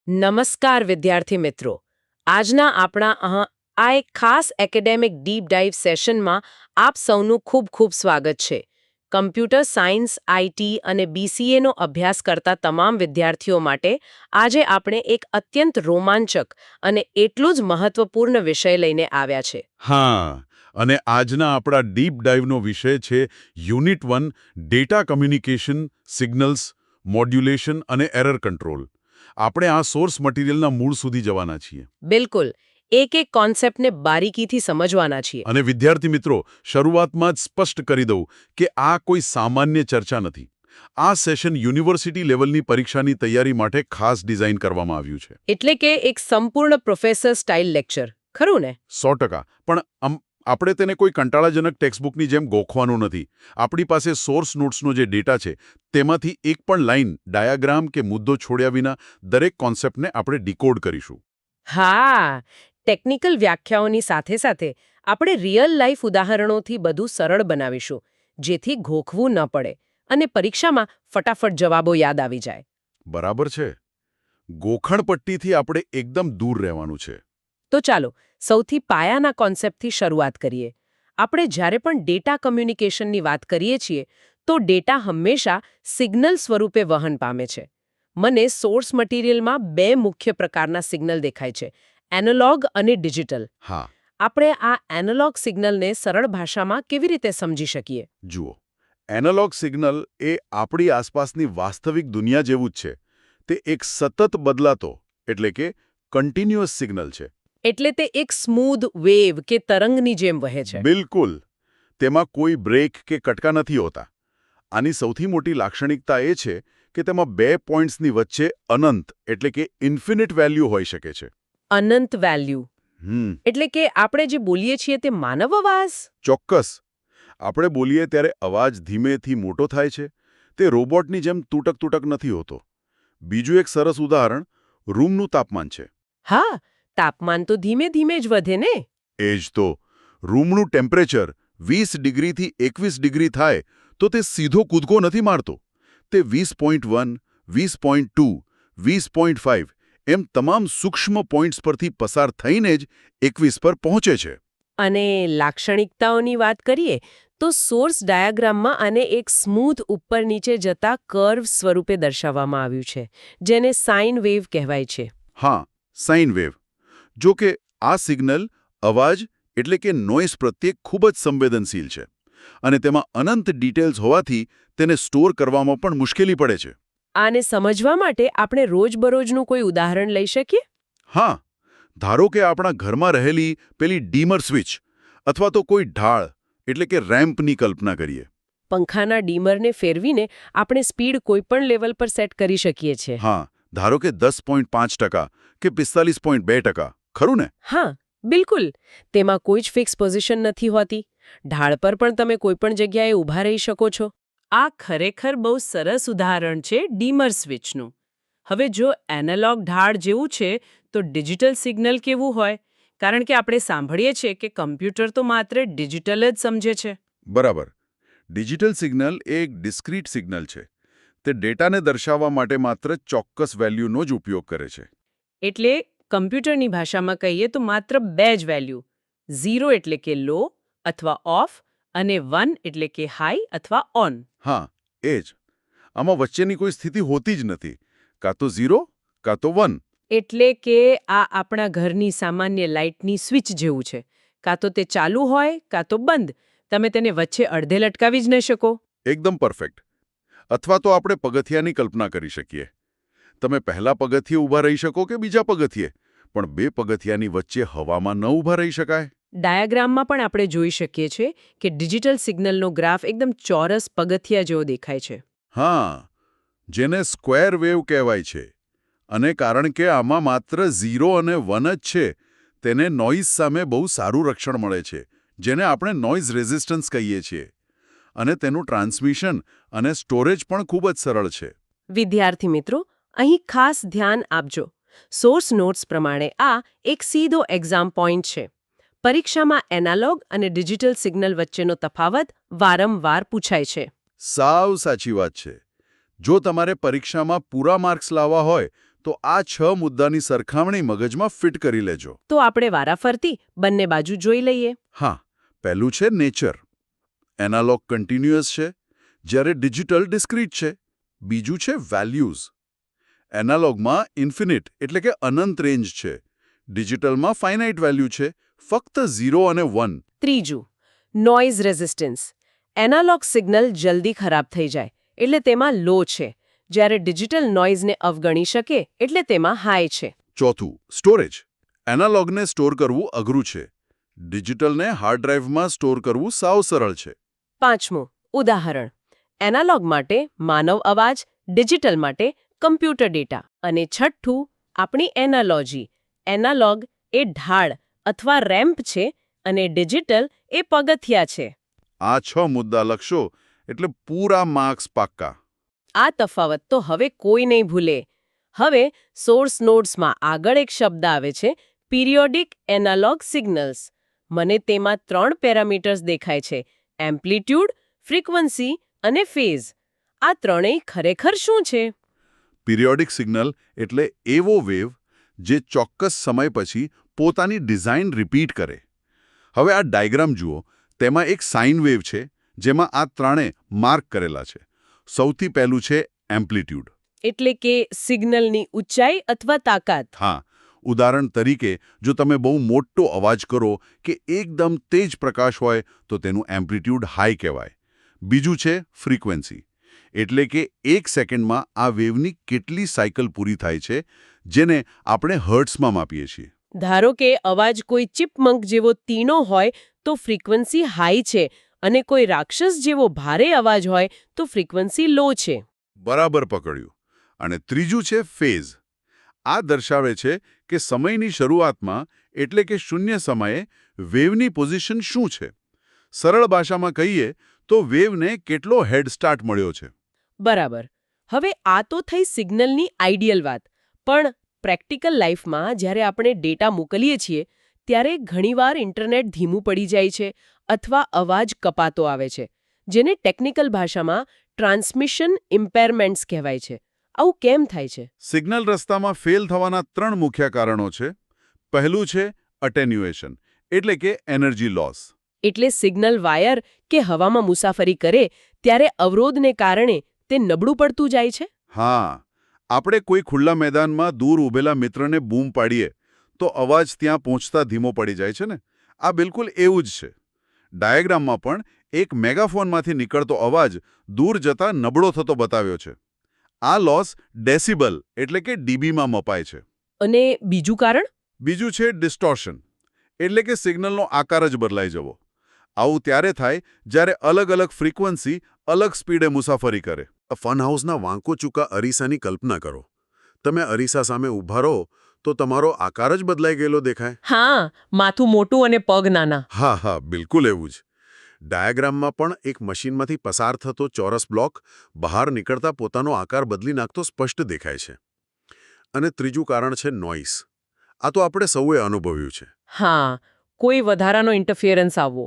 નમસ્કાર વિદ્યાર્થી મિત્રો. આજના આપણા આ એક ખાસ એકેડેમિક ડીપ ડાઇવ સેશનમાં આપ સૌનું ખૂબ ખૂબ સ્વાગત છે. કમ્પ્યુટર સાયન્સ, આઈટી અને બીસીએનો અભ્યાસ કરતા તમામ વિદ્યાર્થીઓ માટે આજે આપણે એક અત્યંત રોમાંચક અને એટલું જ મહત્વપૂર્ણ વિષય લઈને આવ્યા છે. હા, અને આજના આપણા ડીપ ડાઇવનો વિષય છે unit 1 data communication, signals, modulation અને એરર કંટ્રોલ. આપણે આ સોર્સ મટીરિયલના મૂળ સુધી જવાના છીએ. બિલકુલ, એક એક કોન્સેપ્ટને બારીકીથી સમજવાના છીએ. અને વિદ્યાર્થી મિત્રો, શરૂઆતમાં જ સ્પષ્ટ કરી દઉં કે આ કોઈ સામાન્ય ચર્ચા નથી. આ સેશન યુનિવર્સિટી લેવલની પરીક્ષાની તૈયારી માટે ખાસ ડિઝાઇન કરવામાં આવ્યું છે. એટલે કે એક સંપૂર્ણ પ્રોફેસર સ્ટાઇલ લેક્ચર, ખરું ને? 100%. પણ આપણે તેને કોઈ કંટાળાજનક ટેક્સ્ટબુકની જેમ ગોખવાનું નથી. આપણી પાસે સોર્સ નોટ્સનો જે ડેટા છે તેમાંથી એક પણ લાઇન, ડાયાગ્રામ કે મુદ્દો છોડ્યા વિના દરેક કોન્સેપ્ટને આપણે ડીકોડ કરીશું. હા, ટેકનિકલ વ્યાખ્યાઓની સાથે સાથે આપણે રિયલ લાઈફ ઉદાહરણોથી બધું સરળ બનાવીશું, જેથી ઘોખવું ન પડે અને પરીક્ષામાં ફટાફટ જવાબો યાદ આવી જાય. બરાબર છે. ગોખણપટ્ટીથી આપણે એકદમ દૂર રહેવાનું છે. તો ચાલો સૌથી પાયાના કોન્સેપ્ટથી શરૂઆત કરીએ. આપણે જ્યારે પણ ડેટા કમ્યુનિકેશનની વાત કરીએ છીએ તો ડેટા હંમેશા સિગ્નલ સ્વરૂપે વહન પામે છે. મને સોર્સ મટીરિયલમાં બે મુખ્ય પ્રકારના સિગ્નલ દેખાય છે, એનાલોગ અને ડિજિટલ. હા. આપણે આ એનાલોગ સિગ્નલને સરળ ભાષામાં કેવી રીતે સમજી શકીએ? જુઓ, એનાલોગ સિગ્નલ એ આપણી આસપાસની વાસ્તવિક દુનિયા જેવું જ છે. તે એક સતત બદલાતો એટલે કે કન્ટિન્યુઅસ સિગ્નલ છે. એટલે તે એક સ્મૂધ વેવ કે તરંગની જેમ વહે છે. બિલકુલ. તેમાં કોઈ બ્રેક કે કટકા નથી હોતા. આની સૌથી મોટી લાક્ષણિકતા એ છે કે તેમાં બે પોઈન્ટ્સની વચ્ચે અનંત એટલે કે ઇન્ફિનિટ વેલ્યુ હોઈ શકે છે. અનંત વેલ્યુ એટલે કે આપણે જે બોલીએ છીએ તે માનવ અવાજ? ચોક્કસ. આપણે બોલીએ ત્યારે અવાજ ધીમેથી મોટો થાય છે. તે રોબોટની જેમ તૂટક નથી હોતો. બીજું એક સરસ ઉદાહરણ રૂમનું તાપમાન છે. હા, તાપમાન તો ધીમે ધીમે જ વધે ને? એ જ તો. રૂમનું ટેમ્પરેચર 20 ડિગ્રીથી 21 ડિગ્રી થાય તો તે સીધો કૂદકો નથી મારતો. તે 20.1, 20.2, 20.5 એમ તમામ સૂક્ષ્મ પોઈન્ટ્સ પરથી પસાર થઈને જ 21 પર પહોંચે છે. અને લાક્ષણિકતાઓની વાત કરીએ તો સોર્સ ડાયાગ્રામમાં આને એક સ્મૂથ ઉપર નીચે જતા કર્વ સ્વરૂપે દર્શાવવામાં આવ્યું છે, જેને સાઇન વેવ કહેવાય છે. હા, સાઇન વેવ. જો કે આ સિગ્નલ અવાજ એટલે કે નોઇઝ પ્રત્યે ખૂબ જ સંવેદનશીલ છે અને તેમાં અનંત ડિટેલ્સ હોવાથી તેને સ્ટોર કરવામાં પણ મુશ્કેલી પડે છે. આને સમજવા માટે આપણે રોજબરોજનું કોઈ ઉદાહરણ લઈ શકીએ? હા, ધારો કે આપણા ઘરમાં રહેલી પેલી ડીમર સ્વિચ અથવા તો કોઈ ઢાળ એટલે કે રેમ્પની કલ્પના કરીએ. પંખાના ડીમરને ફેરવીને આપણે સ્પીડ કોઈપણ લેવલ પર સેટ કરી શકીએ છીએ. હા, ધારો કે 10.5% કે 45.2%, ખરું ને? હા, બિલકુલ. તેમાં કોઈ જ ફિક્સ પોઝિશન નથી હોતી. ઢાળ પર પણ તમે કોઈપણ જગ્યાએ ઊભા રહી શકો છો. આ ખરેખર બહુ સરસ ઉદાહરણ છે ડીમર સ્વિચનું. હવે જો એનાલોગ ઢાળ જેવું છે તો ડિજિટલ સિગ્નલ કેવું હોય? કારણ કે આપણે સાંભળીએ છીએ કે કમ્પ્યુટર તો માત્ર ડિજિટલ જ સમજે છે. બરાબર. ડિજિટલ સિગ્નલ એ એક ડિસ્ક્રીટ સિગ્નલ છે. તે ડેટાને દર્શાવવા માટે માત્ર ચોક્કસ વેલ્યુનો જ ઉપયોગ કરે છે. એટલે કમ્પ્યુટરની ભાષામાં કહીએ તો માત્ર બે જ વેલ્યુ, 0 એટલે કે લો અથવા ઓફ અને 1 એટલે કે હાઈ અથવા ઓન. હા, એ જ. આમાં વચ્ચેની કોઈ સ્થિતિ હોતી જ નથી. કાં તો 0 કાં તો 1. એટલે કે આ આપણા ઘરની સામાન્ય લાઇટની સ્વિચ જેવું છે. કાં તો તે ચાલુ હોય કાં તો બંધ. તમે તેને વચ્ચે અડધે લટકાવી જ ન શકો. એકદમ પરફેક્ટ. અથવા તો આપણે પગથિયાની કલ્પના કરી શકીએ. તમે પહેલા પગથિયે ઊભા રહી શકો કે બીજા પગથિયે, પણ બે પગથિયાની વચ્ચે હવામાં ન ઊભા રહી શકાય. ડાયાગ્રામમાં પણ આપણે જોઈ શકીએ છીએ કે ડિજિટલ સિગ્નલનો ગ્રાફ એકદમ ચોરસ પગથિયા જેવો દેખાય છે. હા, જેને સ્ક્વેર વેવ કહેવાય છે. અને કારણ કે આમાં માત્ર 0 અને 1 જ છે, તેને નોઇઝ સામે બહુ સારું રક્ષણ મળે છે, જેને આપણે નોઇઝ રેઝિસ્ટન્સ કહીએ છીએ. અને તેનું ટ્રાન્સમિશન અને સ્ટોરેજ પણ ખૂબ જ સરળ છે. વિદ્યાર્થી મિત્રો, અહીં ખાસ ધ્યાન આપજો. સોર્સ નોટ્સ પ્રમાણે આ એક સીધો એક્ઝામ પોઈન્ટ છે. પરીક્ષામાં એનાલોગ અને ડિજિટલ સિગ્નલ વચ્ચેનો તફાવત વારંવાર પૂછાય છે. સાવ સાચી વાત છે. જો તમારે પરીક્ષામાં પૂરા માર્ક્સ લાવવા હોય તો આ 6 મુદ્દાની સરખામણી મગજમાં ફિટ કરી લેજો. તો આપણે વારાફરતી બંને બાજુ જોઈ લઈએ. હા, પહેલું છે નેચર. એનાલોગ કન્ટિન્યુઅસ છે, જ્યારે ડિજિટલ ડિસ્ક્રીટ છે. બીજું છે વેલ્યુઝ. એનાલોગમાં ઇન્ફિનિટ એટલે કે અનંત રેન્જ છે. ડિજિટલમાં ફાઇનાઇટ વેલ્યુ છે, ફક્ત 0 અને 1. ત્રીજું, નોઇઝ રેઝિસ્ટન્સ. એનાલોગ સિગ્નલ જલ્દી ખરાબ થઈ જાય એટલે તેમાં લો છે, જ્યારે ડિજિટલ નોઇઝને અવગણી શકે એટલે તેમાં હાઈ છે. ચોથું, સ્ટોરેજ. એનાલોગને સ્ટોર કરવું અઘરું છે. ડિજિટલને હાર્ડ ડ્રાઈવમાં સ્ટોર કરવું સાવ સરળ છે. પાંચમું, ઉદાહરણ. એનાલોગ માટે માનવ અવાજ, ડિજિટલ માટે કમ્પ્યુટર ડેટા. અને છઠ્ઠું, આપણી એનાલોજી. એનાલોગ એ ઢાળ અથવા રેમ્પ છે અને ડિજિટલ એ પગથિયા છે. આ 6 મુદ્દા લખશો એટલે પૂરા માર્ક્સ પાક્કા. આ તફાવત તો હવે કોઈ નહીં ભૂલે. હવે સોર્સ નોડ્સમાં આગળ એક શબ્દ આવે છે, પિરિયોડિક એનાલોગ સિગ્નલ્સ. મને તેમાં 3 પેરામીટર્સ દેખાય છે, એમ્પ્લિટ્યુડ, ફ્રીક્વન્સી અને ફેઝ. આ ત્રણેય ખરેખર શું છે? પિરિયોડિક સિગ્નલ એટલે એવો વેવ જે ચોક્કસ સમય પછી પોતાની ડિઝાઇન રિપીટ કરે. હવે આ ડાયાગ્રામ જુઓ. તેમાં એક સાઇન વેવ છે, જેમાં આ ત્રણે માર્ક કરેલા છે. સૌથી પહેલું છે એમ્પ્લિટ્યુડ. એટલે કે સિગ્નલની ઊંચાઈ અથવા તાકાત. હા, ઉદાહરણ તરીકે જો તમે બહુ મોટો અવાજ કરો કે એકદમ તેજ પ્રકાશ હોય તો તેનું એમ્પ્લિટ્યુડ હાઈ કહેવાય. બીજું છે ફ્રીક્વન્સી. એટલે કે એક સેકન્ડમાં આ વેવની કેટલી સાયકલ પૂરી થાય છે, જેને આપણે હર્ટ્ઝમાં માપીએ છીએ. ધારો કે અવાજ કોઈ ચિપમંક જેવો તીણો હોય તો ફ્રીક્વન્સી હાઈ છે અને કોઈ રાક્ષસ જેવો ભારે અવાજ હોય તો ફ્રીક્વન્સી લો છે. બરાબર પકડ્યું. અને ત્રીજું છે ફેઝ. આ દર્શાવે છે કે સમયની શરૂઆતમાં એટલે કે શૂન્ય સમયે વેવની પોઝિશન શું છે. સરળ ભાષામાં કહીએ તો વેવને કેટલો હેડ સ્ટાર્ટ મળ્યો છે. બરાબર. હવે આ તો થઈ સિગ્નલની આઈડિયલ વાત. પણ પ્રેક્ટિકલ લાઈફમાં જ્યારે આપણે ડેટા મોકલીએ છીએ ત્યારે ઘણીવાર ઇન્ટરનેટ ધીમું પડી જાય છે અથવા અવાજ કપાતો આવે છે, જેને ટેકનિકલ ભાષામાં ટ્રાન્સમિશન ઇમ્પેરમેન્ટ્સ કહેવાય છે. આવું કેમ થાય છે? સિગ્નલ રસ્તામાં ફેલ થવાના 3 મુખ્ય કારણો છે. પહેલું છે અટેન્યુએશન એટલે કે એનર્જી લોસ. એટલે સિગ્નલ વાયર કે હવામાં મુસાફરી કરે ત્યારે અવરોધને કારણે તે નબળું પડતું જાય છે. હા, આપણે કોઈ ખુલ્લા મેદાનમાં દૂર ઊભેલા મિત્રને બૂમ પાડીએ તો અવાજ ત્યાં પહોંચતા ધીમો પડી જાય છે ને. આ બિલકુલ એવું જ છે. ડાયાગ્રામમાં પણ એક મેગાફોનમાંથી નીકળતો અવાજ દૂર જતા નબળો થતો બતાવ્યો છે. આ લોસ ડેસિબલ એટલે કે ડીબીમાં મપાય છે. અને બીજું કારણ? બીજું છે ડિસ્ટોર્શન એટલે કે સિગ્નલનો આકાર જ બદલાઈ જવો. આવું ત્યારે થાય જ્યારે અલગ અલગ ફ્રીક્વન્સી અલગ સ્પીડે મુસાફરી કરે. ફન હાઉસના વાંકો ચૂકા અરીસાની કલ્પના કરો. તમે અરીસા સામે ઊભા રહો તો તમારો આકાર જ બદલાઈ ગયેલો દેખાય. હા, માથું મોટું અને પગ નાના. હા, બિલકુલ એવું જ. ડાયાગ્રામમાં પણ એક મશીનમાંથી પસાર થતો ચોરસ બ્લોક બહાર નીકળતા પોતાનો આકાર બદલી નાખતો સ્પષ્ટ દેખાય છે. અને ત્રીજું કારણ છે નોઇસ. આ તો આપણે સૌએ અનુભવ્યું છે. હા, કોઈ વધારાનો ઇન્ટરફિયરન્સ આવવો.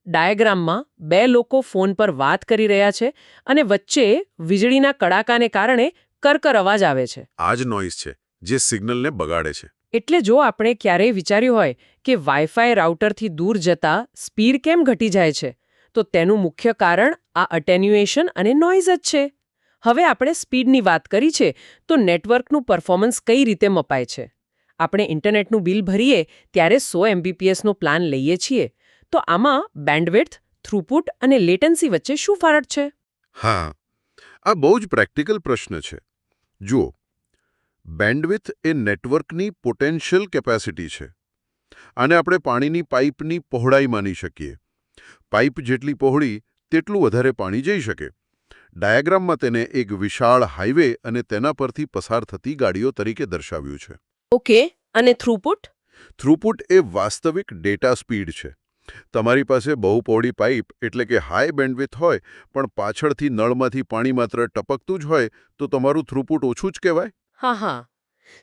ડાયાગ્રામમાં 2 લોકો ફોન પર વાત કરી રહ્યા છે અને વચ્ચે વીજળીના કડાકાને કારણે કરકર અવાજ આવે છે. આ જ નોઇસ છે જે સિગ્નલને બગાડે છે. એટલે જો આપણે ક્યારેય વિચાર્યું હોય કે વાઈફાઈ રાઉટરથી દૂર જતા સ્પીડ કેમ ઘટી જાય છે, તો તેનું મુખ્ય કારણ આ અટેન્યુએશન અને નોઇઝ જ છે. હવે આપણે સ્પીડની વાત કરી છે, તો નેટવર્કનું પરફોર્મન્સ કઈ રીતે મપાય છે? આપણે ઇન્ટરનેટનું બિલ ભરીએ ત્યારે 100 MBPSનો પ્લાન લઈએ છીએ. તો આમાં બેન્ડવિડ્થ, થ્રુપુટ અને લેટન્સી વચ્ચે શું ફરક છે? હા, આ બહુ જ પ્રેક્ટિકલ પ્રશ્ન છે. જુઓ, બેન્ડવિડ્થ એ નેટવર્કની પોટેન્શિયલ કેપેસિટી છે. આને આપણે પાણીની પાઇપની પહોળાઈ માની શકીએ. પાઇપ જેટલી પહોળી તેટલું વધારે પાણી જઈ શકે. ડાયાગ્રામમાં તેને એક વિશાળ હાઈવે અને તેના પરથી પસાર થતી ગાડીઓ તરીકે દર્શાવ્યું છે. ઓકે, અને થ્રુપુટ? થ્રુપુટ એ વાસ્તવિક ડેટા સ્પીડ છે. તમારી પાસે બહુ પહોળી પાઇપ એટલે કે હાઈ બેન્ડવિડ્થ હોય પણ પાછળથી નળમાંથી પાણી માત્ર ટપકતું જ હોય તો તમારું થ્રુપુટ ઓછું જ કહેવાય. હા.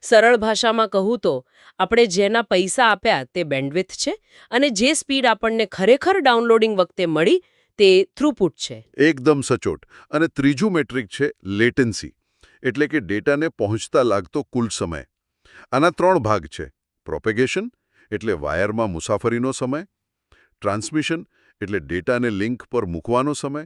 સરળ ભાષામાં કહું તો આપણે જેના પૈસા આપ્યા તે બેન્ડવિડ્થ છે અને જે સ્પીડ આપણને ખરેખર ડાઉનલોડિંગ વખતે મળી તે થ્રુપુટ છે. એકદમ સચોટ. અને ત્રીજું મેટ્રિક છે લેટન્સી એટલે કે ડેટાને પહોંચતા લાગતો કુલ સમય. આના 3 ભાગ છે: પ્રોપેગેશન એટલે વાયરમાં મુસાફરીનો સમય, ટ્રાન્સમિશન એટલે ડેટાને લિંક પર મૂકવાનો સમય,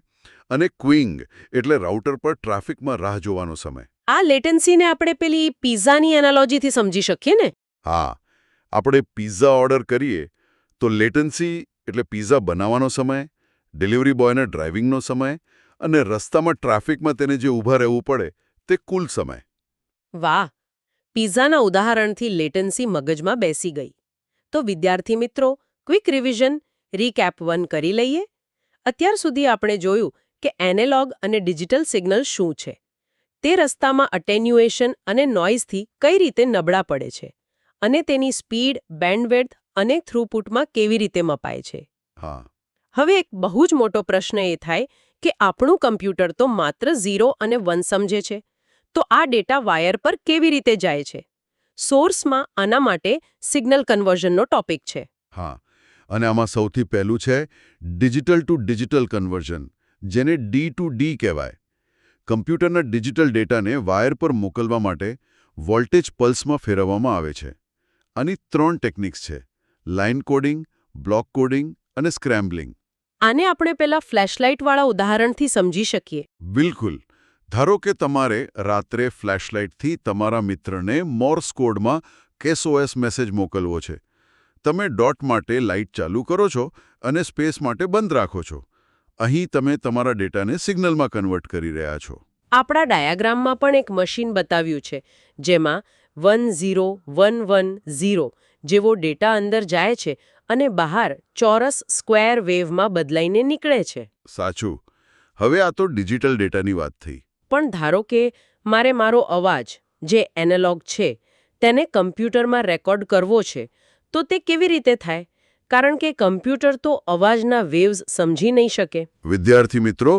અને ક્વિંગ એટલે રાઉટર પર ટ્રાફિકમાં રાહ જોવાનો સમય. આ લેટન્સીને આપણે પેલી પિઝાની એનાલોજીથી સમજી શકીએ ને? હા, આપણે પિઝા ઓર્ડર કરીએ તો લેટન્સી એટલે પિઝા બનાવવાનો સમય, ડિલિવરી બોયના ડ્રાઇવિંગનો સમય અને રસ્તામાં ટ્રાફિકમાં તેને જે ઊભા રહેવું પડે તે કુલ સમય. વાહ! પિઝાના ઉદાહરણથી લેટન્સી મગજમાં બેસી ગઈ. તો વિદ્યાર્થી મિત્રો, ક્વિક રિવિઝન, રીકેપ 1 કરી લઈએ. અત્યાર સુધી આપણે જોયું કે એનાલોગ અને ડિજિટલ સિગ્નલ શું છે. તે રસ્તામાં અટેન્યુએશન અને નોઇઝથી કઈ રીતે નબળા પડે છે અને તેની સ્પીડ, બેન્ડવિડ્થ અને થ્રુપુટમાં કેવી રીતે મપાય છે. હા, હવે એક બહુ જ મોટો પ્રશ્ન એ થાય કે આપણું કમ્પ્યુટર તો માત્ર 0 અને 1 સમજે છે. તો આ ડેટા વાયર પર કેવી રીતે જાય છે? સોર્સમાં આના માટે સિગ્નલ કન્વર્ઝનનો ટોપિક છે. હા. અને આમાં સૌથી પહેલું છે ડિજિટલ ટુ ડિજિટલ કન્વર્ઝન, જેને D2D કહેવાય. કમ્પ્યુટરના ડિજિટલ ડેટાને વાયર પર મોકલવા માટે વોલ્ટેજ પલ્સમાં ફેરવવામાં આવે છે. આની 3 ટેકનિક્સ છે: લાઇન કોડિંગ, બ્લોક કોડિંગ અને સ્ક્રેમ્બલિંગ. આને આપણે પેલા ફ્લેશલાઇટવાળા ઉદાહરણથી સમજી શકીએ. બિલકુલ. ધારો કે તમારે રાત્રે ફ્લેશલાઇટથી તમારા મિત્રને મોર્સ કોડમાં SOS મેસેજ મોકલવો છે. તમે ડોટ માટે લાઇટ ચાલુ કરો છો અને સ્પેસ માટે બંધ રાખો છો. અહીં તમે તમારા ડેટાને સિગ્નલમાં કન્વર્ટ કરી રહ્યા છો. આપણા ડાયાગ્રામમાં પણ એક મશીન બતાવ્યું છે, જેમાં 10110 જેવો ડેટા અંદર જાય છે અને બહાર ચોરસ સ્ક્વેર વેવમાં બદલાઈને નીકળે છે. સાચું. હવે આ તો ડિજિટલ ડેટાની વાત થઈ. પણ ધારો કે મારે મારો અવાજ, જે એનાલોગ છે, તેને કમ્પ્યુટરમાં રેકોર્ડ કરવો છે, તો તે કેવી રીતે થાય? કારણ કે કમ્પ્યુટર તો અવાજના વેવ્સ સમજી નહીં શકે. વિદ્યાર્થી મિત્રો,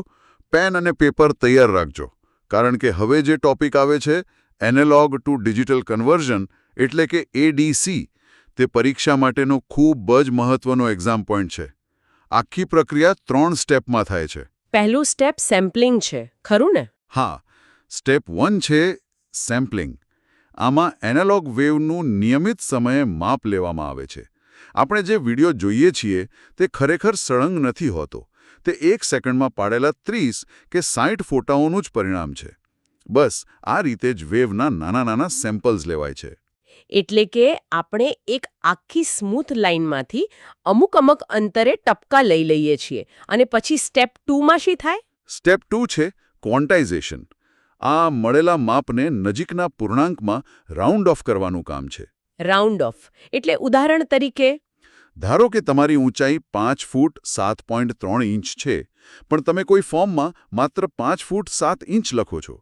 પેન અને પેપર તૈયાર રાખજો, કારણ કે હવે જે ટોપિક આવે છે એનાલોગ ટુ ડિજિટલ કન્વર્ઝન એટલે કે ADC, તે પરીક્ષા માટેનો ખૂબ જ મહત્વનો એક્ઝામ પોઈન્ટ છે. આખી પ્રક્રિયા 3 સ્ટેપમાં થાય છે. પહેલું સ્ટેપ સેમ્પલિંગ છે, ખરું ને? હા, સ્ટેપ 1 છે સેમ્પલિંગ. આમાં એનાલોગ વેવનું નિયમિત સમયે માપ લેવામાં આવે છે. આપણે જે વિડિયો જોઈએ છીએ તે ખરેખર સળંગ નથી હોતો. તે 1 સેકન્ડમાં પાડેલા 30 કે 60 ફોટાઓનું જ પરિણામ છે. બસ આ રીતે જ વેવના નાના સેમ્પલ્સ લેવાય છે. એટલે કે આપણે એક આખી સ્મૂથ લાઇનમાંથી અમુક અંતરે ટપકા લઈ લઈએ છીએ અને પછી સ્ટેપ 2માં શી થાય? સ્ટેપ 2 છે ક્વોન્ટાઇઝેશન. આ મળેલા માપને નજીકના પૂર્ણાંકમાં રાઉન્ડ ઓફ કરવાનું કામ છે. રાઉન્ડ ઓફ એટલે ઉદાહરણ તરીકે, ધારો કે તમારી ઊંચાઈ 5 ફૂટ 7.3 ઇંચ છે, પણ તમે કોઈ ફોર્મમાં માત્ર 5 ફૂટ 7 ઇંચ લખો છો.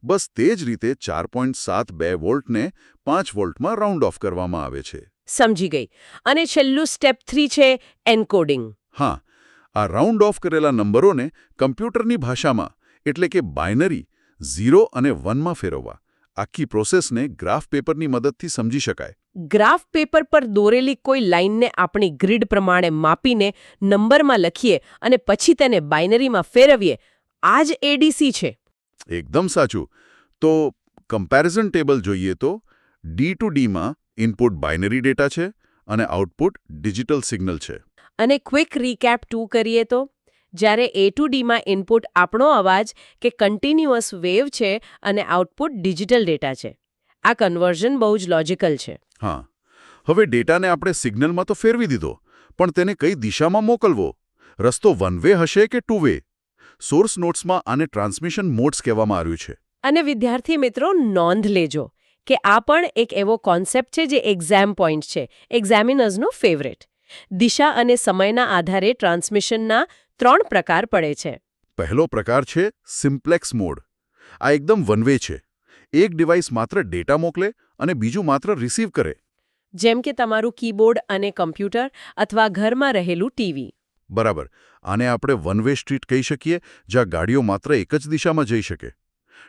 બસ તે જ રીતે 4.72 વોલ્ટને 5 વોલ્ટમાં રાઉન્ડ ઓફ કરવામાં આવે છે. સમજી ગઈ. અને છેલ્લું સ્ટેપ 3 છે એન્કોડિંગ. હા, આ રાઉન્ડ ઓફ કરેલા નંબરોને કમ્પ્યુટરની ભાષામાં એટલે કે બાઇનરી 0 અને 1માં ફેરવવા. આખી પ્રોસેસને ગ્રાફ પેપરની મદદથી સમજી શકાય. ગ્રાફ પેપર પર દોરેલી કોઈ લાઇનને આપણી ગ્રીડ પ્રમાણે માપીને નંબરમાં લખીએ અને પછી તેને બાઇનરીમાં ફેરવીએ. આ જ ADC છે. એકદમ સાચું. તો કમ્પેરિઝન ટેબલ જોઈએ તો D2Dમાં ઇનપુટ બાઇનરી ડેટા છે અને આઉટપુટ ડિજિટલ સિગ્નલ છે. અને ક્વિક રીકેપ 2 કરીએ તો, જ્યારે A2Dમાં ઇનપુટ આપણો અવાજ કે કન્ટિન્યુઅસ વેવ છે અને આઉટપુટ ડિજિટલ ડેટા છે. આ કન્વર્ઝન બહુ જ લોજિકલ છે. હા, હવે ડેટાને આપણે સિગ્નલમાં તો ફેરવી દીધો, પણ તેને કઈ દિશામાં મોકલવો? રસ્તો 1 વે હશે કે 2 વે? સોર્સ નોટ્સમાં આને ટ્રાન્સમિશન મોડ્સ કહેવામાં આવ્યું છે. અને વિદ્યાર્થી મિત્રો, નોંધ લેજો કે આ પણ એક એવો કોન્સેપ્ટ છે જે એક્ઝામ પોઈન્ટ છે, એક્ઝામિનર્સનો ફેવરેટ. દિશા અને સમયના આધારે ટ્રાન્સમિશનના 3 પ્રકાર પડે છે. પહેલો પ્રકાર છે સિમ્પ્લેક્સ મોડ. આ એકદમ વન વે છે. એક ડિવાઇસ માત્ર ડેટા મોકલે અને બીજું માત્ર રિસીવ કરે. જેમ કે તમારું કીબોર્ડ અને કમ્પ્યુટર અથવા ઘરમાં રહેલું ટીવી. બરાબર. આને આપણે વન વે સ્ટ્રીટ કહી શકીએ, જ્યાં ગાડીઓ માત્ર એક જ દિશામાં જઈ શકે.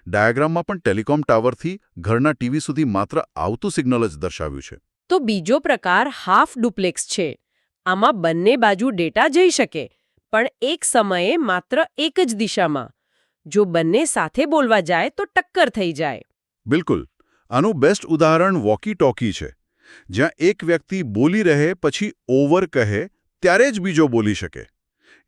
ડાયાગ્રામમાં પણ ટેલિકોમ ટાવરથી ઘરના ટીવી સુધી માત્ર આવતું સિગ્નલ જ દર્શાવ્યું છે. તો બીજો પ્રકાર હાફ ડુપ્લેક્સ છે. આમાં બંને બાજુ ડેટા જઈ શકે, પણ એક સમયે માત્ર એક જ દિશામાં. જો બંને સાથે બોલવા જાય તો ટક્કર થઈ જાય. બિલકુલ. આનું બેસ્ટ ઉદાહરણ વોકી ટોકી છે, જ્યાં એક વ્યક્તિ બોલી રહે પછી ઓવર કહે ત્યારે જ બીજો બોલી શકે.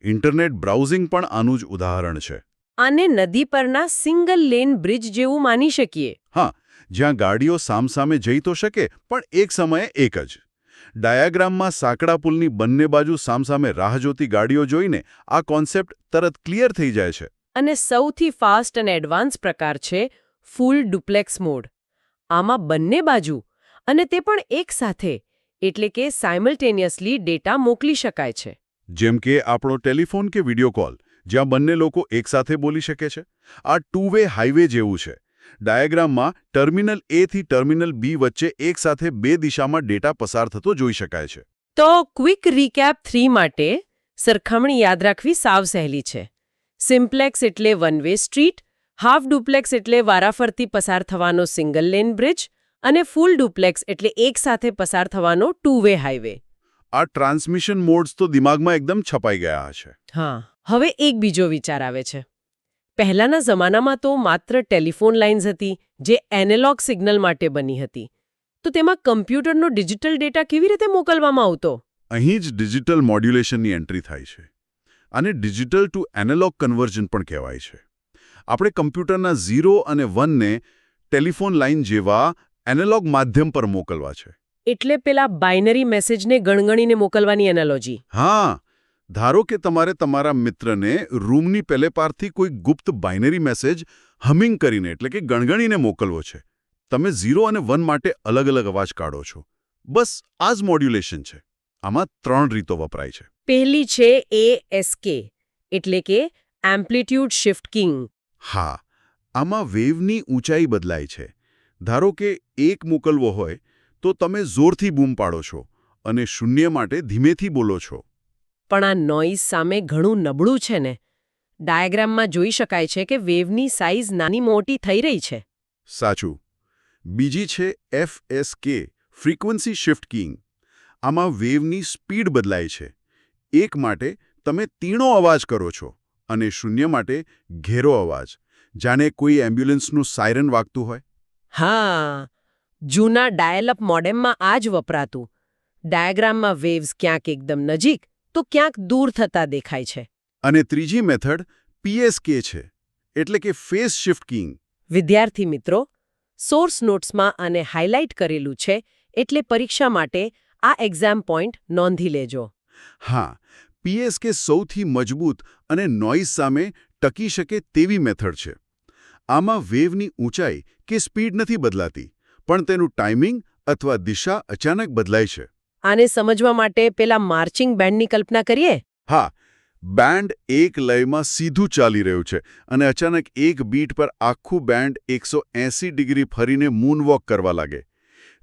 ઇન્ટરનેટ બ્રાઉઝિંગ પણ આનું જ ઉદાહરણ છે. આને નદી પરના સિંગલ લેન બ્રિજ જેવું માની શકીએ. હા, જ્યાં ગાડીઓ સામસામે જઈ તો શકે પણ એક સમયે એક જ. ડાયાગ્રામમાં સાંકડા પુલની બંને બાજુ સામસામે રાહ જોતી ગાડીઓ જોઈને આ કોન્સેપ્ટ તરત ક્લિયર થઈ જાય છે. અને સૌથી ફાસ્ટ અને એડવાન્સ પ્રકાર છે ફૂલ ડુપ્લેક્સ મોડ. આમાં બંને બાજુ અને તે પણ એક સાથે, એટલે કે સાયમલ્ટેનિયસલી ડેટા મોકલી શકાય છે. જેમ કે આપણો ટેલિફોન કે વિડિયો કોલ, જ્યાં બંને લોકો એકસાથે બોલી શકે છે. આ ટુ વે હાઈવે જેવું છે. ડાયાગ્રામમાં ટર્મિનલ એ થી ટર્મિનલ બી વચ્ચે એકસાથે બે દિશામાં ડેટા પસાર થતો જોઈ શકાય છે. તો ક્વિક રીકેપ 3 માટે સરખામણી યાદ રાખવી સાવ સહેલી છે. સિમ્પ્લેક્સ એટલે one way street, half duplex એટલે વારાફરતી પસાર થવાનો સિંગલ લેન બ્રિજ અને ફૂલ ડુપ્લેક્સ એટલે એકસાથે પસાર થવાનો ટુ વે હાઈવે. આ ટ્રાન્સમિશન મોડ્સ તો દિમાગમાં એકદમ છપાઈ ગયા છે. હા, હવે એક બીજો વિચાર આવે છે. પહેલાના જમાનામાં તો માત્ર ટેલિફોન લાઇન્સ હતી જે એનાલોગ સિગ્નલ માટે બની હતી. તો તેમાં કમ્પ્યુટરનો ડિજિટલ ડેટા કેવી રીતે મોકલવામાં આવતો? અહીં જ ડિજિટલ મોડ્યુલેશનની એન્ટ્રી થાય છે. આને ડિજિટલ ટુ એનાલોગ કન્વર્ઝન પણ કહેવાય છે. આપણે કમ્પ્યુટરના 0 અને 1 ને ટેલિફોન લાઇન જેવા એનાલોગ માધ્યમ પર મોકલવા છે. એટલે પેલા બાઇનરી મેસેજને ગણગણીને મોકલવાની એનાલોજી. હા, ધારો કે તમારે તમારા મિત્રને રૂમની પેલે પારથી કોઈ ગુપ્ત બાઇનરી મેસેજ હમિંગ કરીને એટલે કે ગણગણીને મોકલવો છે. તમે 0 અને 1 માટે અલગ અલગ અવાજ કાઢો છો. બસ આ જ મોડ્યુલેશન છે. આમાં 3 રીતો વપરાય છે. પહેલી છે ASK, એટલે કે એમ્પ્લિટ્યુડ શિફ્ટિંગ. હા, આમાં વેવની ઊંચાઈ બદલાય છે. ધારો કે 1 મોકલવો હોય તો તમે જોરથી બૂમ પાડો છો અને 0 માટે ધીમેથી બોલો છો. પણ આ નોઇઝ સામે ઘણું નબળું છે ને. ડાયાગ્રામમાં જોઈ શકાય છે કે વેવની સાઇઝ નાની મોટી થઈ રહી છે. સાચું. બીજી છે FSK, ફ્રીક્વન્સી શિફ્ટ કીઈંગ. આમાં વેવની સ્પીડ બદલાય છે. 1 માટે તમે તીણો અવાજ કરો છો અને 0 માટે ઘેરો અવાજ, જાણે કોઈ એમ્બ્યુલન્સનું સાયરન વાગતું હોય. હા, જૂના ડાયલ-અપ મોડેમમાં આ જ વપરાતું. ડાયાગ્રામમાં વેવ્સ ક્યાંક એકદમ નજીક તો ક્યાંક દૂર થતા દેખાય છે. અને ત્રીજી મેથડ PSK છે, એટલે કે ફેઝ શિફ્ટ કીઈંગ. વિદ્યાર્થી મિત્રો, સોર્સ નોટ્સમાં આને હાઇલાઇટ કરેલું છે, એટલે પરીક્ષા માટે આ એક્ઝામ પોઈન્ટ નોંધી લેજો. હા, PSK સૌથી મજબૂત અને નોઇઝ સામે ટકી શકે તેવી મેથડ છે. આમાં વેવની ઊંચાઈ કે સ્પીડ નથી બદલાતી, પણ તેનું ટાઈમિંગ અથવા દિશા અચાનક બદલાય છે. આને સમજવા માટે પેલા માર્ચિંગ બેન્ડની કલ્પના કરીએ. હા, બેન્ડ એક લયમાં સીધું ચાલી રહ્યું છે અને અચાનક એક બીટ પર આખું બેન્ડ 180 ડિગ્રી ફરીને મૂનવોક કરવા લાગે.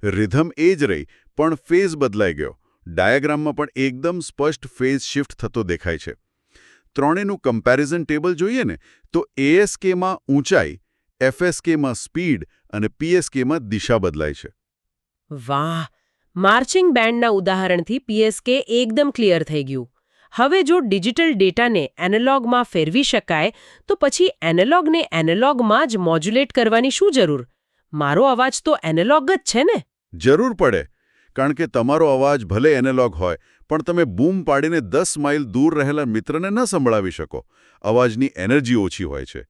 રિધમ એ જ રહી, પણ ફેઝ બદલાઈ ગયો. ડાયાગ્રામમાં પણ એકદમ સ્પષ્ટ ફેઝ શિફ્ટ થતો દેખાય છે. ત્રણેયનું કમ્પેરિઝન ટેબલ જોઈએ ને તો ASKમાં ઊંચાઈ, FSKમાં સ્પીડ અને PSKમાં દિશા બદલાય છે. વાહ! માર્ચિંગ બેન્ડના ઉદાહરણથી PSK એકદમ ક્લિયર થઈ ગયું. હવે જો ડિજિટલ ડેટાને એનાલોગમાં ફેરવી શકાય તો પછી એનાલોગને એનાલોગમાં જ મોડ્યુલેટ કરવાની શું જરૂર? મારો અવાજ તો એનાલોગ જ છે ને? જરૂર પડે, કારણ કે તમારો અવાજ ભલે એનાલોગ હોય, પણ તમે બૂમ પાડીને 10 માઇલ દૂર રહેલા મિત્રને ન સંભળાવી શકો. અવાજની એનર્જી ઓછી હોય છે.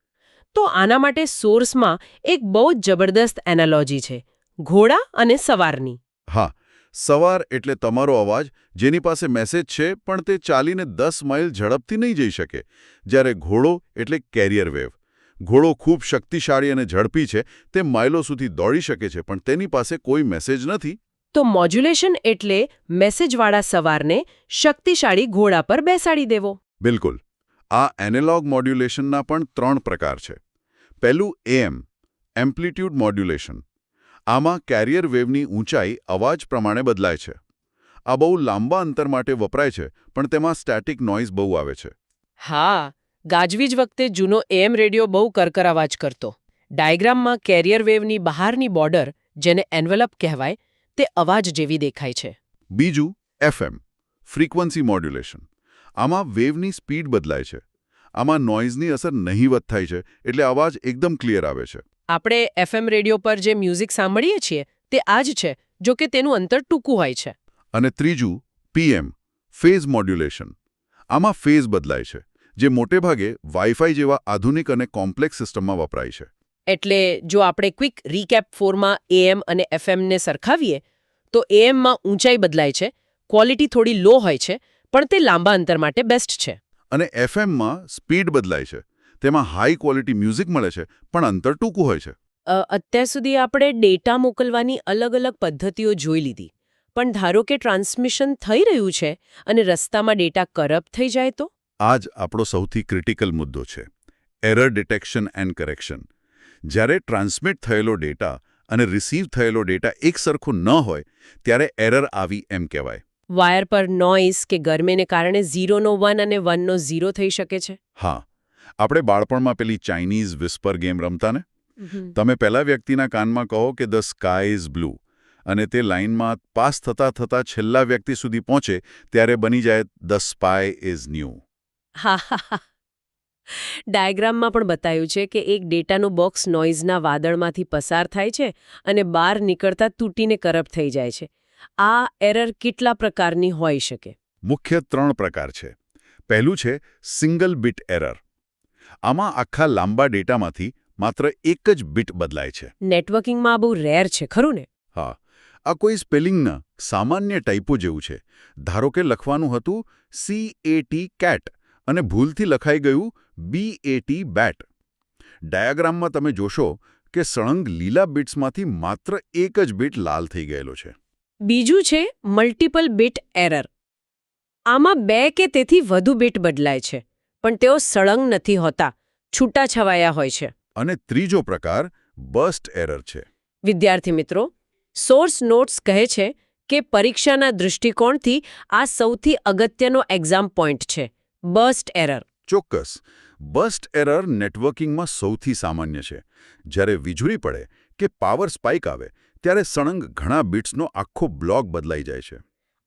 તો આના માટે સોર્સમાં એક બહુ જ જબરદસ્ત એનાલોજી છે, ઘોડા અને સવારની. હા, સવાર એટલે તમારો અવાજ જેની પાસે મેસેજ છે પણ તે ચાલીને 10 માઇલ ઝડપથી નહીં જઈ શકે. જ્યારે ઘોડો એટલે કેરિયર વેવ. ઘોડો ખૂબ શક્તિશાળી અને ઝડપી છે, તે માઇલો સુધી દોડી શકે છે, પણ તેની પાસે કોઈ મેસેજ નથી. તો મોડ્યુલેશન એટલે મેસેજવાળા સવારને શક્તિશાળી ઘોડા પર બેસાડી દેવો. બિલકુલ. આ એનાલોગ મોડ્યુલેશનના પણ 3 પ્રકાર છે. પહેલું AM, એમ્પ્લિટ્યુડ મોડ્યુલેશન. આમાં કેરિયર વેવની ઊંચાઈ અવાજ પ્રમાણે બદલાય છે. આ બહુ લાંબા અંતર માટે વપરાય છે, પણ તેમાં સ્ટેટિક નોઇઝ બહુ આવે છે. હા, ગાજવીજ વખતે જૂનો AM રેડિયો બહુ કરકર અવાજ કરતો. ડાયાગ્રામમાં કેરિયર વેવની બહારની બોર્ડર, જેને એન્વેલપ કહેવાય, તે અવાજ જેવી દેખાય છે. બીજું FM, ફ્રીક્વન્સી મોડ્યુલેશન. આમાં વેવની સ્પીડ બદલાય છે. આમાં નોઇઝની અસર નહીવત થાય છે, એટલે અવાજ એકદમ ક્લિયર આવે છે. આપણે FM રેડિયો પર જે મ્યુઝિક સાંભળીએ છીએ તે આ જ છે, જો કે તેનું અંતર ટૂંકું હોય છે. અને ત્રીજું PM ફેઝ મોડ્યુલેશન. આમાં ફેઝ બદલાય છે, જે મોટેભાગે વાઈફાઈ જેવા આધુનિક અને કોમ્પ્લેક્સ સિસ્ટમમાં વપરાય છે. એટલે જો આપણે ક્વિક રીકેપ 4માં AM અને FM ને સરખાવીએ તો AM માં ઊંચાઈ બદલાય છે, ક્વોલિટી થોડી લો હોય છે, પણ તે લાંબા અંતર માટે બેસ્ટ છે. અને FMમાં સ્પીડ બદલાય છે, તેમાં હાઈ ક્વોલિટી મ્યુઝિક મળે છે, પણ અંતર ટૂંકું હોય છે. અત્યાર સુધી આપણે ડેટા મોકલવાની અલગ અલગ પદ્ધતિઓ જોઈ લીધી, પણ ધારો કે ટ્રાન્સમિશન થઈ રહ્યું છે અને રસ્તામાં ડેટા કરપ્ટ થઈ જાય તો? આ જ આપણો સૌથી ક્રિટિકલ મુદ્દો છે, એરર ડિટેક્શન એન્ડ કરેક્શન. જ્યારે ટ્રાન્સમિટ થયેલો ડેટા અને રિસીવ થયેલો ડેટા એક સરખો ન હોય ત્યારે એરર આવી એમ કહેવાય. વાયર પર નોઇઝ કે ગરમીને કારણે 0નો 1 અને 1નો 0 થઈ શકે છે. હા, આપણે બાળપણમાં પેલી ચાઇનીઝ વિસ્પર ગેમ રમતા ને? તમે પહેલા વ્યક્તિના કાનમાં કહો કે ધ સ્કાય ઇઝ બ્લુ, અને તે લાઇનમાં પાસ થતા છેલ્લા વ્યક્તિ સુધી પહોંચે ત્યારે બની જાય ધ સ્પાય ઇઝ ન્યૂ. હા હા હા. ડાયાગ્રામમાં પણ બતાવ્યું છે કે એક ડેટાનું બોક્સ નોઇઝના વાદળમાંથી પસાર થાય છે અને બહાર નીકળતા તૂટીને કરપ્ટ થઈ જાય છે. આ એરર કેટલા પ્રકારની હોઈ શકે? મુખ્ય 3 પ્રકાર છે. પહેલું છે સિંગલ બીટ એરર. આમાં આખા લાંબા ડેટામાંથી માત્ર એક જ બીટ બદલાય છે. નેટવર્કિંગમાં બહુ રેર છે, ખરું ને? હા, આ કોઈ સ્પેલિંગના સામાન્ય ટાઈપો જેવું છે. ધારો કે લખવાનું હતું CAT કેટ અને ભૂલથી લખાઈ ગયું BAT બેટ. ડાયાગ્રામમાં તમે જોશો કે સળંગ લીલા બીટ્સમાંથી માત્ર એક જ બીટ લાલ થઈ ગયેલો છે. બીજું છે મલ્ટિપલ બીટ એરર. આમાં 2 કે તેથી વધુ બીટ બદલાય છે, પણ તેઓ સળંગ નથી હોતા, છૂટાછવાયા હોય છે. અને ત્રીજો પ્રકાર બર્સ્ટ એરર છે. વિદ્યાર્થી મિત્રો, સોર્સ નોટ્સ કહે છે કે પરીક્ષાના દૃષ્ટિકોણથી આ સૌથી અગત્યનો એક્ઝામ પોઈન્ટ છે, બર્સ્ટ એરર. ચોક્કસ. બર્સ્ટ એરર નેટવર્કિંગમાં સૌથી સામાન્ય છે. જ્યારે વીજળી પડે કે પાવર સ્પાઇક આવે ત્યારે સળંગ ઘણા બીટ્સનો આખો બ્લોક બદલાઈ જાય છે.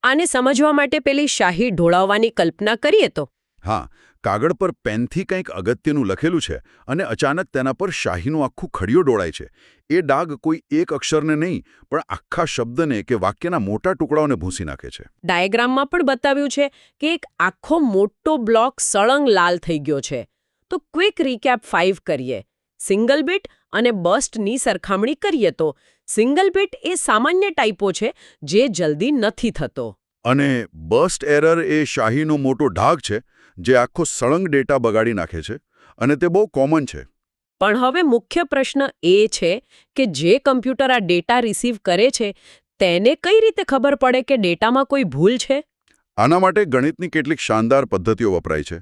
આને સમજવા માટે પેલી શાહી ઢોળાવવાની કલ્પના કરીએ તો? હા, કાગળ પર પેનથી કંઈક અગત્યનું લખેલું છે અને અચાનક તેના પર શાહીનું આખું ખડિયો ડોળાય છે. એ ડાઘ કોઈ એક અક્ષરને નહીં, પણ આખા શબ્દને કે વાક્યના મોટા ટુકડાઓને ભૂંસી નાખે છે. ડાયાગ્રામમાં પણ બતાવ્યું છે કે એક આખો મોટો બ્લોક સળંગ લાલ થઈ ગયો છે. તો ક્વિક રીકેપ 5 કરીએ. સિંગલ બીટ અને બર્સ્ટની સરખામણી કરીએ તો સિંગલ બીટ એ સામાન્ય ટાઈપો છે જે જલ્દી નથી થતો. અને બર્સ્ટ એરર એ શાહીનો મોટો ઢાગ છે જે આખો સળંગ ડેટા બગાડી નાખે છે, અને તે બહુ કોમન છે. પણ હવે મુખ્ય પ્રશ્ન એ છે કે જે કમ્પ્યુટર આ ડેટા રિસીવ કરે છે તેને કઈ રીતે ખબર પડે કે ડેટામાં કોઈ ભૂલ છે? આના માટે ગણિતની કેટલીક શાનદાર પદ્ધતિઓ વપરાય છે.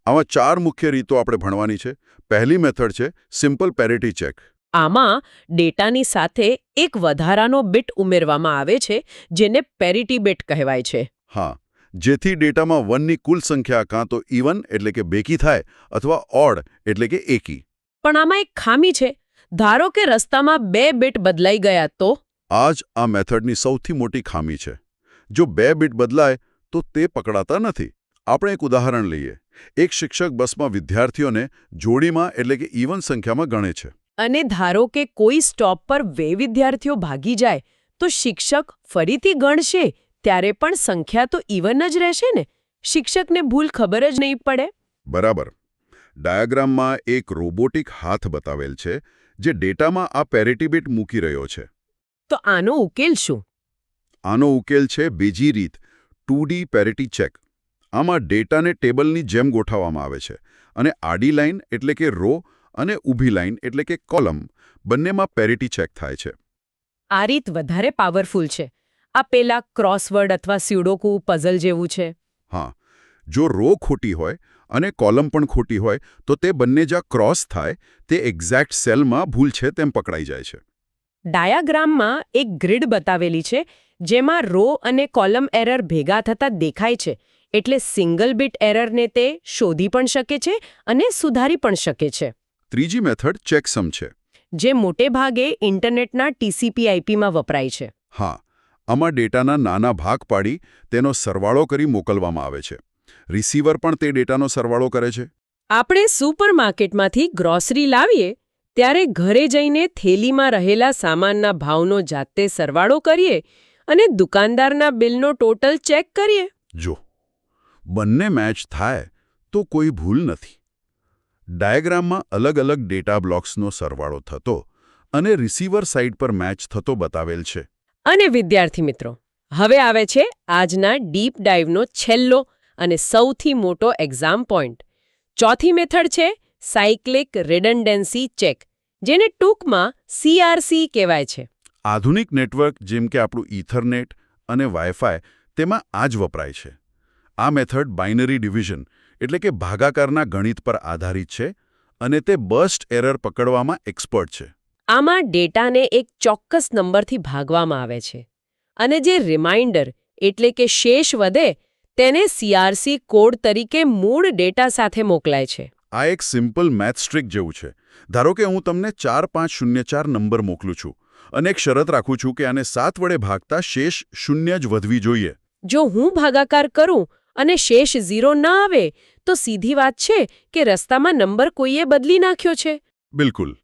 આમાં 4 મુખ્ય રીતો આપણે ભણવાની છે. પહેલી મેથડ છે સિમ્પલ પેરિટી ચેક. આમાં ડેટાની સાથે એક વધારાનો બીટ ઉમેરવામાં આવે છે જેને પેરિટી બીટ કહેવાય છે. હા, જેથી ડેટામાં 1ની કુલ સંખ્યા કાં તો ઇવન એટલે કે બેકી થાય અથવા ઓડ એટલે કે એકી. પણ આમાં એક ખામી છે. ધારો કે રસ્તામાં 2 બીટ બદલાઈ ગયા તો? આ જ આ મેથડની સૌથી મોટી ખામી છે. જો 2 બીટ બદલાય તો તે પકડાતા નથી. આપણે એક ઉદાહરણ લઈએ. એક શિક્ષક બસમાં વિદ્યાર્થીઓને જોડીમાં એટલે કે ઇવન સંખ્યામાં ગણે છે. અને ધારો કે કોઈ સ્ટોપ પર 2 વિદ્યાર્થીઓ ભાગી જાય તો શિક્ષક ફરીથી ગણશે ત્યારે પણ સંખ્યા તો ઇવન જ રહેશે ને? શિક્ષકને ભૂલ ખબર જ નહીં પડે. બરાબર. ડાયાગ્રામમાં એક રોબોટિક હાથ બતાવેલ છે જે ડેટામાં આ પેરિટી બીટ મૂકી રહ્યો છે. તો આનો ઉકેલ શું? આનો ઉકેલ છે બીજી રીત, 2D પેરિટી ચેક. આમાં ડેટાને ટેબલની જેમ ગોઠવવામાં આવે છે અને આડી લાઇન એટલે કે રો અને ઊભી લાઇન એટલે કે કોલમ બંનેમાં પેરિટી ચેક થાય છે. આ રીત વધારે પાવરફુલ છે. આ પેલા ક્રોસવર્ડ અથવા સ્યુડોકુ પઝલ જેવું છે. હા, જો રો ખોટી હોય અને કોલમ પણ ખોટી હોય તો તે બંને જ્યાં ક્રોસ થાય તે એક્ઝેક્ટ સેલમાં ભૂલ છે તેમ પકડાઈ જાય છે. ડાયાગ્રામમાં એક ગ્રીડ બતાવેલી છે જેમાં રો અને કોલમ એરર ભેગા થતા દેખાય છે. એટલે સિંગલ બીટ એરરને તે શોધી પણ શકે છે અને સુધારી પણ શકે છે. ત્રીજી મેથડ ચેકસમ છે, જે મોટે ભાગે ઇન્ટરનેટના TCP/IPમાં વપરાય છે. હા, આમાં ડેટાના નાના ભાગ પાડી તેનો સરવાળો કરી મોકલવામાં આવે છે. રિસીવર પણ તે ડેટાનો સરવાળો કરે છે. આપણે સુપરમાર્કેટમાંથી ગ્રોસરી લાવીએ ત્યારે ઘરે જઈને થેલીમાં રહેલા સામાનના ભાવનો જાતે સરવાળો કરીએ અને દુકાનદારના બિલનો ટોટલ ચેક કરીએ. જો બંને મેચ થાય તો કોઈ ભૂલ નથી. ડાયાગ્રામમાં અલગ અલગ ડેટા બ્લોક્સનો સરવાળો થતો અને રિસીવર સાઇડ પર મેચ થતો બતાવેલ છે. અને વિદ્યાર્થી મિત્રો, હવે આવે છે આજના ડીપ ડાઇવનો છેલ્લો અને સૌથી મોટો એક્ઝામ પોઈન્ટ. ચોથી મેથડ છે સાયક્લિક રિડન્ડન્સી ચેક, જેને ટૂંકમાં CRC કહેવાય છે. આધુનિક નેટવર્ક જેમ કે આપણું ઇથરનેટ અને વાઇફાઈ તેમાં આ જ વપરાય છે. આ મેથડ બાઇનરી ડિવિઝન એટલે કે ભાગાકારના ગણિત પર આધારિત છે અને તે બર્સ્ટ એરર પકડવામાં એક્સપર્ટ છે. આમાં ડેટાને એક ચોક્કસ નંબરથી ભાગવામાં આવે છે અને જે રિમાઇન્ડર એટલે કે શેષ વધે તેને CRC કોડ તરીકે મૂળ ડેટા સાથે મોકલાય છે. આ એક સિમ્પલ મેથ ટ્રિક જેવું છે. ધારો કે હું તમને 4504 નંબર મોકલું છું અને એક શરત રાખું છું કે આને 7 વડે ભાગતા શેષ 0 જ વધવી જોઈએ. જો હું ભાગાકાર કરું અને શેષ 0 ન આવે તો સીધી વાત છે કે રસ્તામાં નંબર કોઈએ બદલી નાખ્યો છે. બિલકુલ.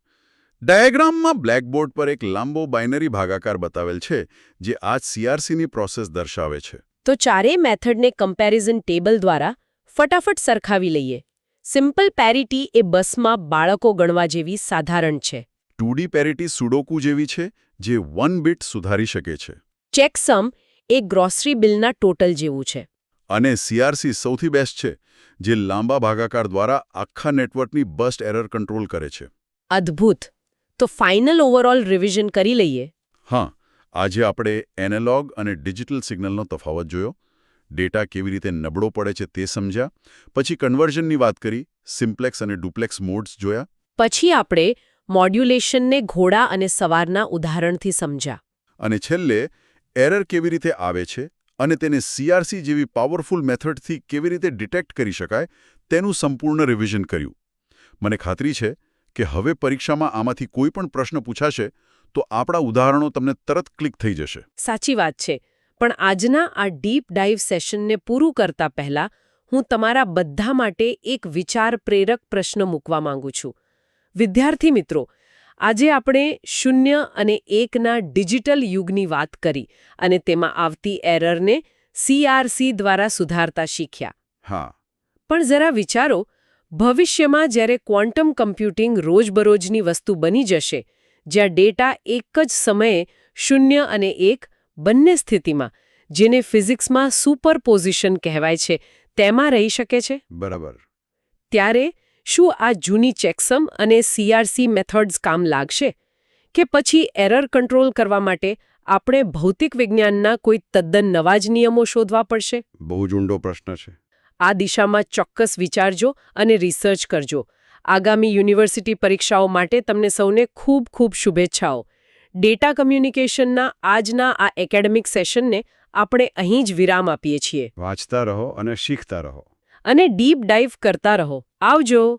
ડાયાગ્રામમાં બ્લેકબોર્ડ પર એક લાંબો બાઇનરી ભાગાકાર બતાવેલ છે જે આ CRCની પ્રોસેસ દર્શાવે છે. તો ચારેય મેથડને કમ્પેરિઝન ટેબલ દ્વારા ફટાફટ સરખાવી લઈએ. સિમ્પલ પેરિટી એ બસમાં બાળકો ગણવા જેવી સાધારણ છે. 2D પેરિટી સુડોકુ જેવી છે જે 1 બીટ સુધારી શકે છે. ચેકસમ એ ગ્રોસરી બિલના ટોટલ જેવું છે. અને CRC સૌથી બેસ્ટ છે જે લાંબા ભાગાકાર દ્વારા આખા નેટવર્કની બર્સ્ટ એરર કંટ્રોલ કરે છે. અદ્ભુત. તો ફાઇનલ ઓવરઓલ રિવિઝન કરી લઈએ. હા, આજે આપણે એનાલોગ અને ડિજિટલ સિગ્નલનો તફાવત જોયો, ડેટા કેવી રીતે નબળો પડે છે તે સમજ્યા, પછી કન્વર્ઝનની વાત કરી, સિમ્પ્લેક્સ અને ડુપ્લેક્સ મોડ્સ જોયા, પછી આપણે મોડ્યુલેશનને ઘોડા અને સવારના ઉદાહરણથી સમજ્યા, અને છેલ્લે એરર કેવી રીતે આવે છે અને તેને CRC જેવી પાવરફુલ મેથડથી કેવી રીતે ડિટેક્ટ કરી શકાય તેનું સંપૂર્ણ રિવિઝન કર્યું. મને ખાતરી છે કે હવે પરીક્ષામાં આમાંથી કોઈ પણ પ્રશ્ન પૂછાશે તો આપણા ઉદાહરણો તમને તરત ક્લિક થઈ જશે. સાચી વાત છે. પણ આજના આ ડીપ ડાઇવ સેશનને પૂરું કરતા પહેલા હું તમારા બધા માટે એક વિચાર પ્રેરક પ્રશ્ન મૂકવા માંગુ છું. વિદ્યાર્થી મિત્રો, આજે આપણે 0 અને 1ના ડિજિટલ યુગની વાત કરી અને તેમાં આવતી એરરને CRC દ્વારા સુધારતા શીખ્યા. હા. પણ જરા વિચારો, ભવિષ્યમાં જ્યારે ક્વોન્ટમ કમ્પ્યુટિંગ રોજબરોજની વસ્તુ બની જશે, જ્યાં ડેટા એક જ સમયે 0 અને 1 બંને સ્થિતિમાં, જેને ફિઝિક્સમાં સુપરપોઝિશન કહેવાય છે, તેમાં રહી શકે છે. બરાબર. ત્યારે શું આ જૂની ચેકસમ અને CRC મેથડ્સ કામ લાગશે? કે પછી એરર કંટ્રોલ કરવા માટે આપણે ભૌતિક વિજ્ઞાનના કોઈ તદ્દન નવા જ નિયમો શોધવા પડશે? બહુ જ ઊંડો પ્રશ્ન છે. આ દિશામાં ચોક્કસ વિચારજો અને રિસર્ચ કરજો. આગામી યુનિવર્સિટી પરીક્ષાઓ માટે તમને સૌને ખૂબ ખૂબ શુભેચ્છાઓ. ડેટા કમ્યુનિકેશનના આજના આ એકેડેમિક સેશનને આપણે અહીં જ વિરામ આપીએ છીએ. વાંચતા રહો અને શીખતા રહો. અને ડીપ ડાઇવ કરતા રહો. આવજો.